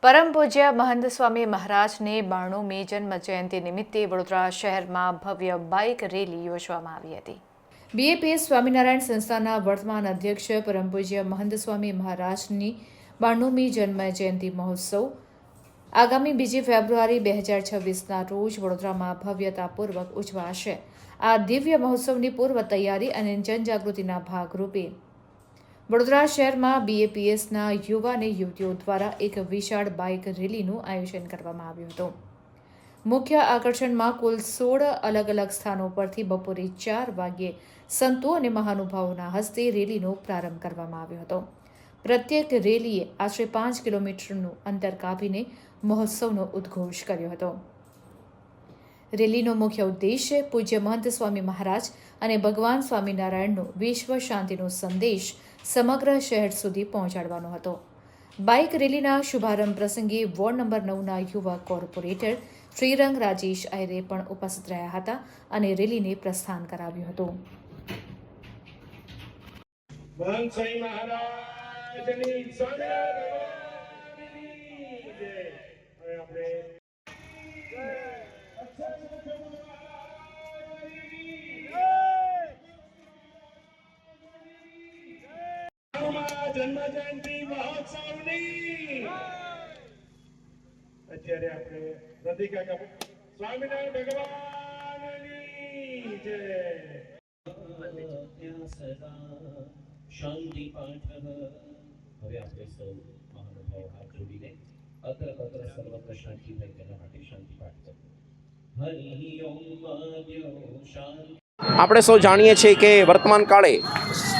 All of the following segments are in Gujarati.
પરમ પૂજ્ય મહંત સ્વામી મહારાજને 92મી જન્મ જયંતિ નિમિત્તે વડોદરા શહેરમાં ભવ્ય બાઇક રેલી યોજવામાં આવી હતી। બીએપીએસ સ્વામિનારાયણ સંસ્થાના વર્તમાન અધ્યક્ષ પરમ પૂજ્ય મહંત સ્વામી મહારાજની 92મી જન્મ જયંતિ મહોત્સવ આગામી 2 ફેબ્રુઆરી 2026ના રોજ વડોદરામાં ભવ્યતાપૂર્વક ઉજવાશે। આ દિવ્ય મહોત્સવની પૂર્વ તૈયારી અને જનજાગૃતિના ભાગરૂપે વડોદરા શહેરમાં બીએપીએસના યુવા અને યુવતીઓ દ્વારા એક વિશાળ બાઇક રેલીનું આયોજન કરવામાં આવ્યું હતું। મુખ્ય આકર્ષણમાં કુલ 16 અલગ અલગ સ્થાનો પરથી બપોરે 4 વાગ્યે સંતો અને મહાનુભાવોના હસ્તે રેલીનો પ્રારંભ કરવામાં આવ્યો હતો। પ્રત્યેક રેલીએ આશરે 5 કિલોમીટરનું અંતર કાપીને મહોત્સવનો ઉદ્ઘોષ કર્યો હતો। રેલીનો મુખ્ય ઉદ્દેશ્ય પૂજ્ય મહંત સ્વામી મહારાજ અને ભગવાન સ્વામિનારાયણનો વિશ્વ શાંતિનો સંદેશ સમગ્ર શહેર સુધી પહોંચાડવાનો હતો। બાઇક રેલીના શુભારંભ પ્રસંગે વોર્ડ નંબર 9ના યુવા કોર્પોરેટર શ્રીરંગ રાજેશ આયરે પણ ઉપસ્થિત રહ્યા હતા અને રેલીને પ્રસ્થાન કરાવ્યું હતું। जन्म जयंती महोत्सवनी અત્યારે આપણે પ્રતિકા સ્વામિનારાયણ ભગવાનની જય શાંતિ પાઠ। હવે આપણે સૌ મહાનુભાવો હાથ જોડીને અત્ર તત્ર સર્વત્ર શાંતિ થાય તેના માટે શાંતિ પાઠ કરીએ। હરિ ઓમ શાંતિ। આપણે સૌ જાણીએ છીએ કે વર્તમાન કાળે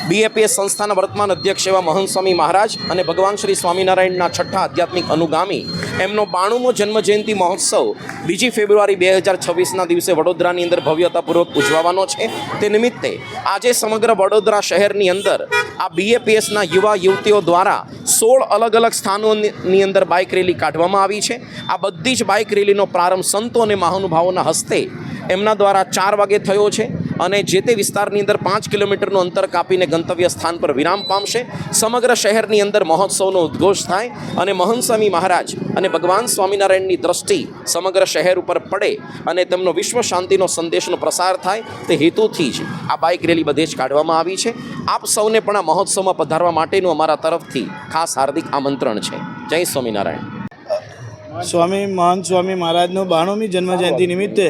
બીએપીએસ સંસ્થાના વર્તમાન અધ્યક્ષ એવા મહંત સ્વામી મહારાજ અને ભગવાન શ્રી સ્વામિનારાયણના છઠ્ઠા આધ્યાત્મિક અનુગામી એમનો 92મો જન્મજયંતિ મહોત્સવ 2 ફેબ્રુઆરી 2026ના દિવસે વડોદરાની અંદર ભવ્યતાપૂર્વક ઉજવવાનો છે। તે નિમિત્તે આજે સમગ્ર વડોદરા શહેરની અંદર આ બીએપીએસના યુવા યુવતીઓ દ્વારા 16 અલગ અલગ સ્થાનોની અંદર બાઇક રેલી કાઢવામાં આવી છે। આ બધી જ બાઇક રેલીનો પ્રારંભ સંતો અને મહાનુભાવોના હસ્તે એમના દ્વારા 4 વાગે થયો છે અને જે તે વિસ્તારની અંદર 5 કિલોમીટરનું અંતર કાપીને ગંતવ્ય સ્થાન પર વિરામ પામશે। સમગ્ર શહેરની અંદર મહોત્સવનો ઉદ્ઘોષ થાય અને મહંત સ્વામી મહારાજ અને ભગવાન સ્વામિનારાયણની દ્રષ્ટિ સમગ્ર શહેર ઉપર પડે અને તેમનો વિશ્વ શાંતિનો સંદેશનો પ્રસાર થાય તે હેતુથી જ આ બાઇક રેલી બધે જ કાઢવામાં આવી છે। આપ સૌને પણ આ મહોત્સવમાં પધારવા માટેનું અમારા તરફથી ખાસ હાર્દિક આમંત્રણ છે। જય સ્વામિનારાયણ। સ્વામી મહંત સ્વામી મહારાજનો 92મી જન્મજયંતિ નિમિત્તે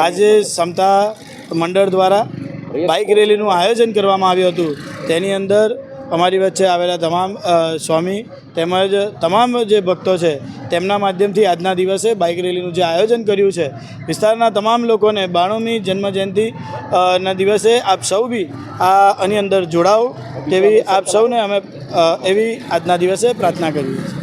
આજે સમતા મંડળ દ્વારા બાઇક રેલીનું આયોજન કરવામાં આવ્યું હતું। તેની અંદર અમારી વચ્ચે આવેલા તમામ સ્વામી તેમજ તમામ જે ભક્તો છે તેમના માધ્યમથી આજના દિવસે બાઇક રેલીનું જે આયોજન કર્યું છે વિસ્તારના તમામ લોકોને 92મી જન્મજયંતિ ના દિવસે આપ સૌ બી આની અંદર જોડાઓ તેવી આપ સૌને અમે એવી આજના દિવસે પ્રાર્થના કરીએ છીએ।